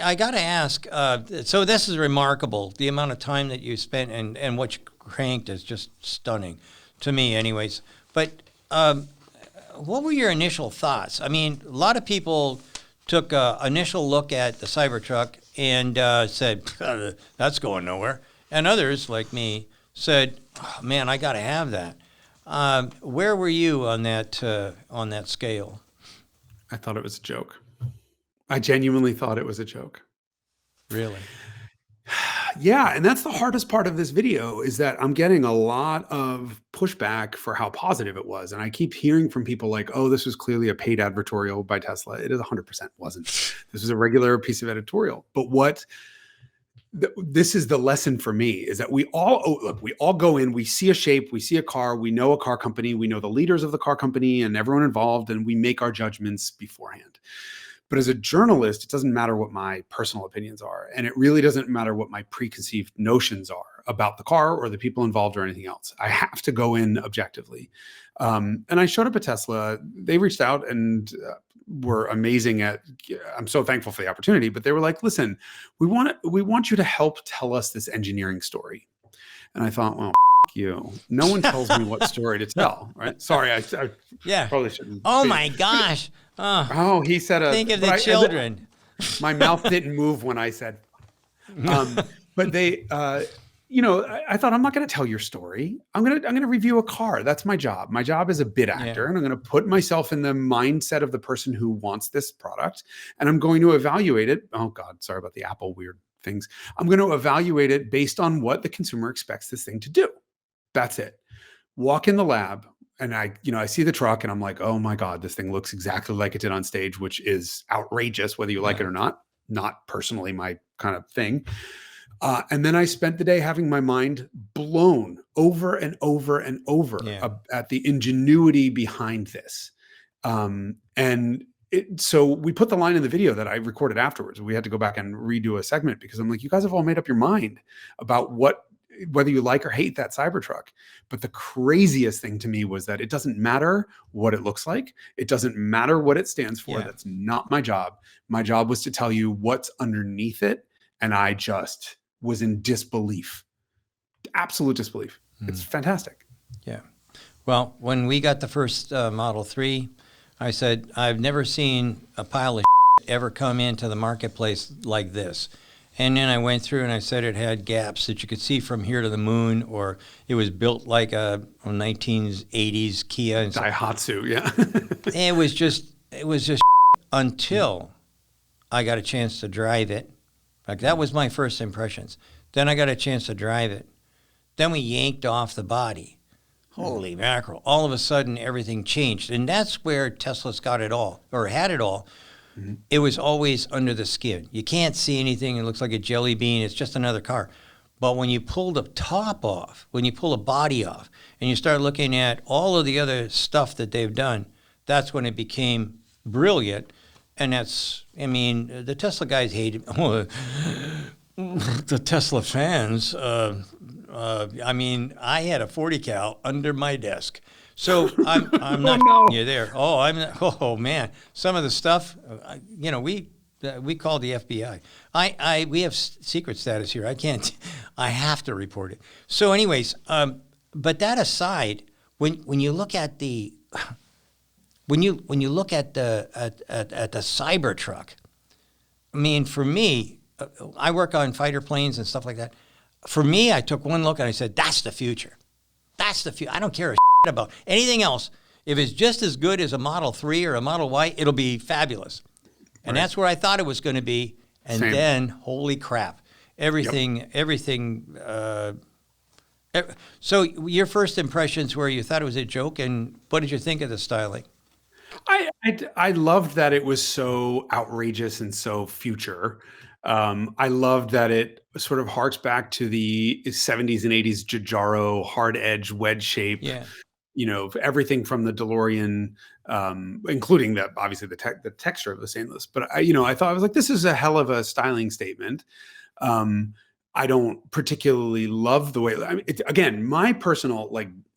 I got to ask, so this is remarkable. The amount of time that you spent and what you cranked is just stunning to me anyways. But what were your initial thoughts? I mean, a lot of people took an initial look at the Cybertruck and said, that's going nowhere. And others, like me, said, oh, man, I got to have that. Where were you on that scale? I thought it was a joke. I genuinely thought it was a joke. Really? Yeah, and that's the hardest part of this video is that I'm getting a lot of pushback for how positive it was. And I keep hearing from people like, oh, this was clearly a paid advertorial by Tesla. It is 100% wasn't. This was a regular piece of editorial. But this is the lesson for me is that we all go in, we see a shape, we see a car, we know a car company, we know the leaders of the car company and everyone involved, and we make our judgments beforehand. But as a journalist, it doesn't matter what my personal opinions are. And it really doesn't matter what my preconceived notions are about the car or the people involved or anything else. I have to go in objectively. And I showed up at Tesla. They reached out and were amazing I'm so thankful for the opportunity, but they were like, listen, we want you to help tell us this engineering story. And I thought, well, you. No one tells me what story to tell, right? Sorry, I probably shouldn't. Oh my gosh. Oh, he said think of the children. My mouth didn't move when I said, but they, I thought I'm not going to tell your story. I'm going to review a car. That's my job. My job is a bid actor, and I'm going to put myself in the mindset of the person who wants this product, and I'm going to evaluate it. Oh God, sorry about the Apple weird things. I'm going to evaluate it based on what the consumer expects this thing to do. That's it. Walk in the lab. And I see the truck and I'm like, oh my God, this thing looks exactly like it did on stage, which is outrageous, whether you like it or not personally my kind of thing. And then I spent the day having my mind blown over and over and over at the ingenuity behind this. So we put the line in the video that I recorded afterwards. We had to go back and redo a segment because I'm like, you guys have all made up your mind about whether you like or hate that Cybertruck. But the craziest thing to me was that it doesn't matter what it looks like. It doesn't matter what it stands for. That's not my job. My job was to tell you what's underneath it. And I just was in disbelief, absolute disbelief. It's fantastic. Yeah. Well, when we got the first Model 3, I said, I've never seen a pile of ever come into the marketplace like this. And then I went through and I said it had gaps that you could see from here to the moon, or it was built like a 1980s Kia. And Daihatsu, yeah. It was just until I got a chance to drive it. Like that was my first impressions. Then I got a chance to drive it. Then we yanked off the body. Holy mackerel. All of a sudden, everything changed. And that's where Tesla's got it all, or had it all. It was always under the skin. You can't see anything. It looks like a jelly bean. It's just another car. But when you pull the top off, when you pull the body off, and you start looking at all of the other stuff that they've done, that's when it became brilliant. And the Tesla guys hated the Tesla fans. I had a 40 cal under my desk. So I'm not you there. Oh man, some of the stuff, we call the FBI. We have secret status here. I have to report it. So anyways, but that aside, when you look at the Cybertruck, I mean, for me, I work on fighter planes and stuff like that. For me, I took one look and I said, that's the future. That's the future. I don't care about anything else. If it's just as good as a Model 3 or a Model Y, it'll be fabulous. And that's where I thought it was going to be. And then, holy crap, everything. So your first impressions were you thought it was a joke, and what did you think of the styling? I loved that it was so outrageous and so future. I loved that it sort of harks back to the 70s and 80s Giugiaro hard edge wedge shape. Yeah. Everything from the DeLorean, including obviously the texture of the stainless. But I thought, I was like, this is a hell of a styling statement. I don't particularly love the way. Again, my personal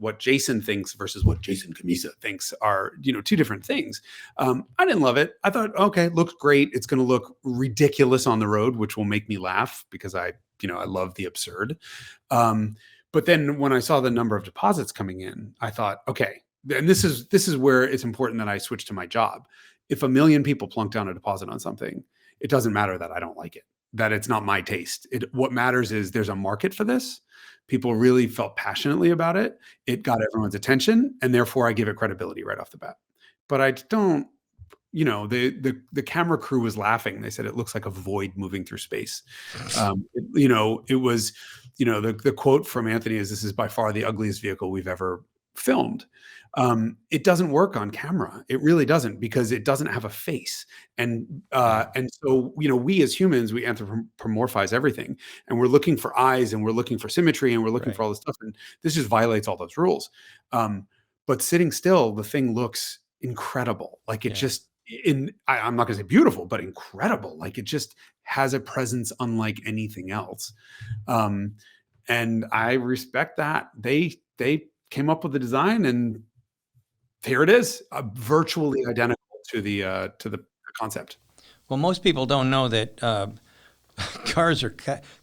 what Jason thinks versus what Jason Cammisa thinks are, two different things. I didn't love it. I thought, okay, looks great. It's going to look ridiculous on the road, which will make me laugh because I love the absurd. But then when I saw the number of deposits coming in, I thought, okay, and this is where it's important that I switch to my job. If 1 million people plunk down a deposit on something, it doesn't matter that I don't like it, that it's not my taste. What matters is there's a market for this. People really felt passionately about it. It got everyone's attention, and therefore I give it credibility right off the bat. But I don't, the camera crew was laughing. They said it looks like a void moving through space. It was, the quote from Anthony is, "This is by far the ugliest vehicle we've ever filmed." It doesn't work on camera. It really doesn't, because it doesn't have a face. And so, we as humans, we anthropomorphize everything, and we're looking for eyes, and we're looking for symmetry, and we're looking for all this stuff. And this just violates all those rules. But sitting still, the thing looks incredible. Like it just, I'm not gonna say beautiful, but incredible. Like it just has a presence unlike anything else. And I respect that. They came up with the design, and here it is, virtually identical to the concept. Well, most people don't know that cars are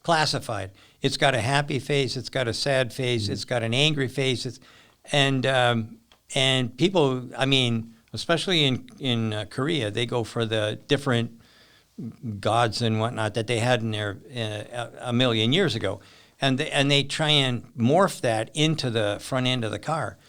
classified. It's got a happy face, it's got a sad face, it's got an angry face, and people, I mean, especially in Korea, they go for the different gods and whatnot that they had in there 1 million years ago, and they try and morph that into the front end of the car.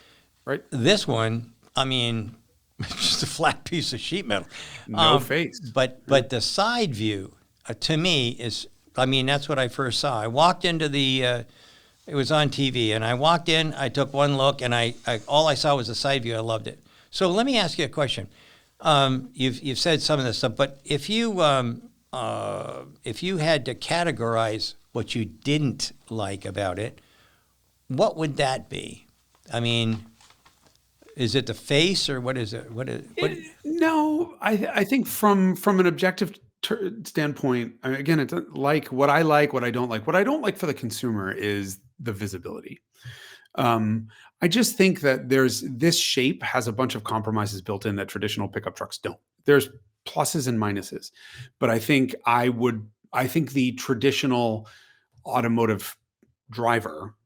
Right. This one, I mean, it's just a flat piece of sheet metal. No face. But the side view, to me, is, I mean, that's what I first saw. I walked into it was on TV, and I walked in, I took one look, and all I saw was the side view. I loved it. So let me ask you a question. You've said some of this stuff, but if you had to categorize what you didn't like about it, what would that be? I mean, is it the face, or what is it? No, I think from an objective standpoint, again, it's like what I don't like. What I don't like for the consumer is the visibility. I just think that this shape has a bunch of compromises built in that traditional pickup trucks don't. There's pluses and minuses, but I think the traditional automotive driver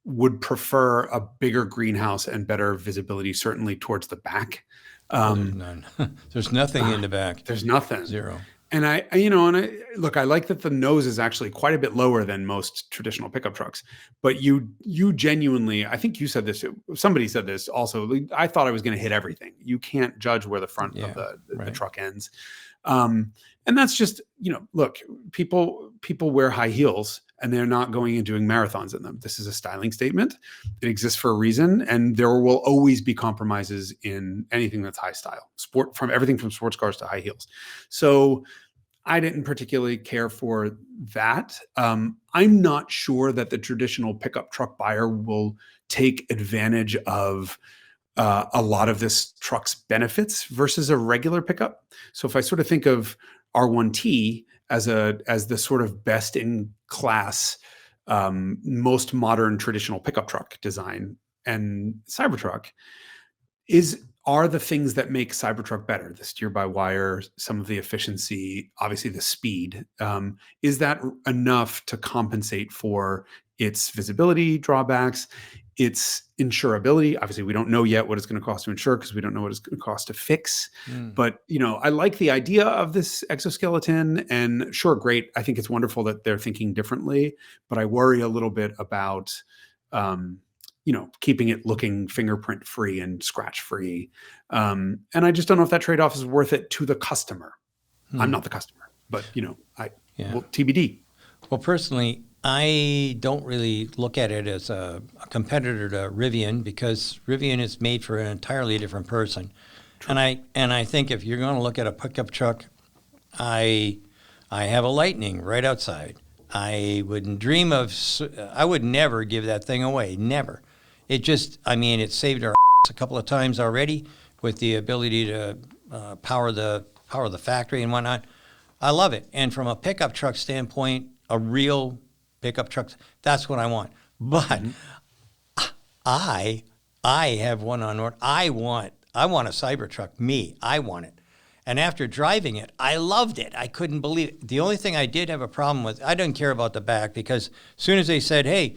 would prefer a bigger greenhouse and better visibility, certainly towards the back. There's none. There's nothing in the back. There's nothing. Zero. And I like that the nose is actually quite a bit lower than most traditional pickup trucks. But you genuinely, I think you said this, somebody said this also, I thought I was going to hit everything. You can't judge where the front of the truck ends. And that's just, look, people wear high heels, and they're not going and doing marathons in them. This is a styling statement. It exists for a reason, and there will always be compromises in anything that's high style, from everything from sports cars to high heels. So I didn't particularly care for that. I'm not sure that the traditional pickup truck buyer will take advantage of a lot of this truck's benefits versus a regular pickup. So if I sort of think of R1T as the sort of best in class, most modern traditional pickup truck design, and Cybertruck are the things that make Cybertruck better. The steer-by-wire, some of the efficiency, obviously the speed. Is that enough to compensate for its visibility drawbacks, its insurability? Obviously, we don't know yet what it's going to cost to insure, because we don't know what it's going to cost to fix. But, I like the idea of this exoskeleton, and sure, great. I think it's wonderful that they're thinking differently, but I worry a little bit about, keeping it looking fingerprint free and scratch free. And I just don't know if that trade-off is worth it to the customer. I'm not the customer, but, well, TBD. Well, personally, I don't really look at it as a competitor to Rivian, because Rivian is made for an entirely different person. True. And I think if you're going to look at a pickup truck, I have a Lightning right outside. I wouldn't dream of. I would never give that thing away. Never. It just. I mean, it saved our a couple of times already with the ability to power the factory and whatnot. I love it. And from a pickup truck standpoint, a real pickup truck, that's what I want. But I have one on order. I want a Cybertruck. I want it. And after driving it, I loved it. I couldn't believe it. The only thing I did have a problem with, I didn't care about the back, because as soon as they said, hey,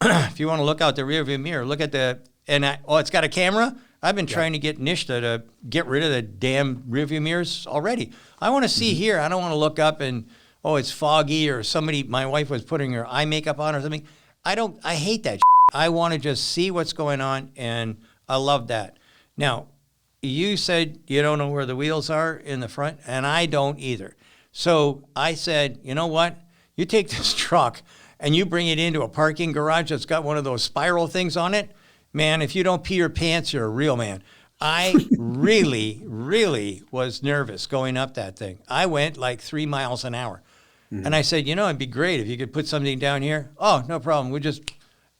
if you want to look out the rearview mirror, look at it's got a camera. I've been trying to get Nishta to get rid of the damn rearview mirrors already. I want to see here. I don't want to look up and, it's foggy, or my wife was putting her eye makeup on or something. I hate that. I want to just see what's going on, and I love that. Now, you said you don't know where the wheels are in the front, and I don't either. So I said, you know what? You take this truck and you bring it into a parking garage that's got one of those spiral things on it. Man, if you don't pee your pants, you're a real man. I really, really was nervous going up that thing. I went like 3 miles an hour. And I said, it'd be great if you could put something down here. Oh, no problem.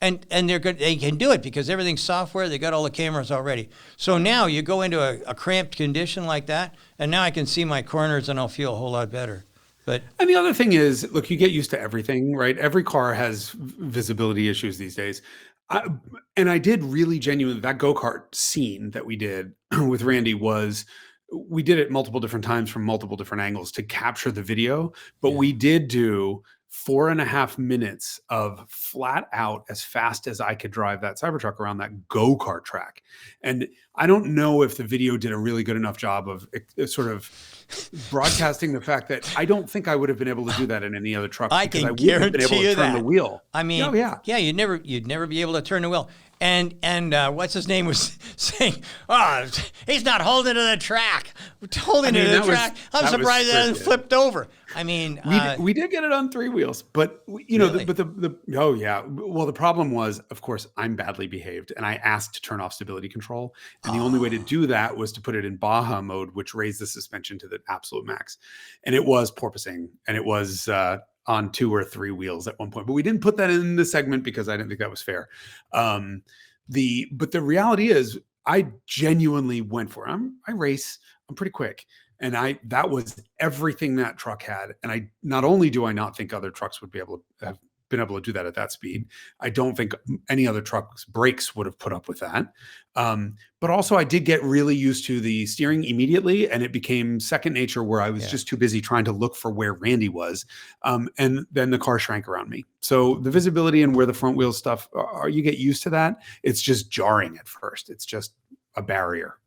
And they're good. They can do it because everything's software. They got all the cameras already. So now you go into a cramped condition like that, and now I can see my corners and I'll feel a whole lot better. And the other thing is, look, you get used to everything, right? Every car has visibility issues these days. I did really genuinely, that go-kart scene that we did with Randy we did it multiple different times from multiple different angles to capture the video, but we did do 4.5 minutes of flat out as fast as I could drive that Cybertruck around that go-kart track. And I don't know if the video did a really good enough job of sort of broadcasting the fact that I don't think I would have been able to do that in any other truck. I can guarantee you that. The wheel. I mean, you'd never be able to turn the wheel. And what's his name was saying, he's not holding to the track. Holding to the track. I'm surprised it hasn't flipped over. I mean, we did get it on 3 wheels, but really? Well, the problem was, of course, I'm badly behaved, and I asked to turn off stability control, and the only way to do that was to put it in Baja mode, which raised the suspension to the absolute max, and it was porpoising, and it was on 2 or 3 wheels at one point, but we didn't put that in the segment because I didn't think that was fair. But the reality is, I genuinely went for it. I race. I'm pretty quick. And that was everything that truck had. And not only do I not think other trucks would have been able to do that at that speed, I don't think any other truck's brakes would have put up with that. But also I did get really used to the steering immediately, and it became second nature, where I was just too busy trying to look for where Randy was. And then the car shrank around me. So the visibility and where the front wheel stuff are, you get used to that. It's just jarring at first. It's just a barrier.